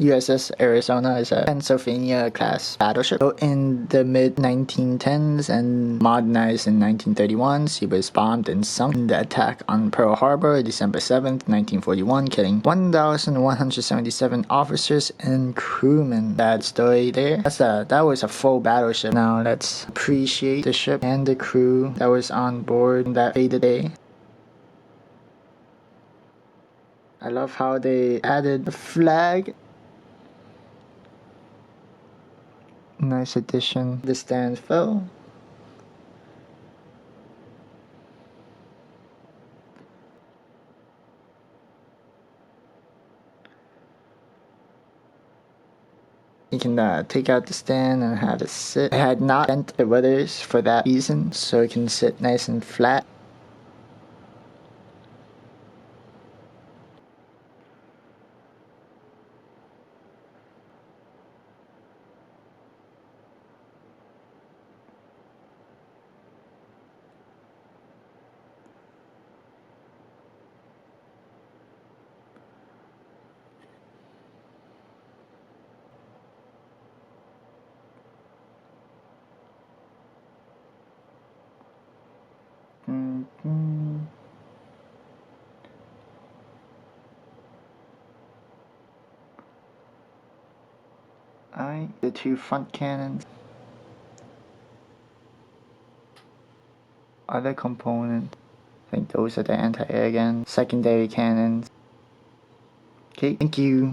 USS Arizona is a Pennsylvania-class battleship. Built in the mid-1910s and modernized in 1931, she was bombed and sunk in the attack on Pearl Harbor, December 7th, 1941, killing 1,177 officers and crewmen. Bad story there. That was a full battleship. Now let's appreciate the ship and the crew that was on board that fated day. I love how they added a flag. Nice addition. The stand fell. You can take out the stand and have it sit. I had not bent the weathers for that reason, so it can sit nice and flat. Alright, the two front cannons. Other components. I think those are the anti-air guns. Secondary cannons. Okay, thank you.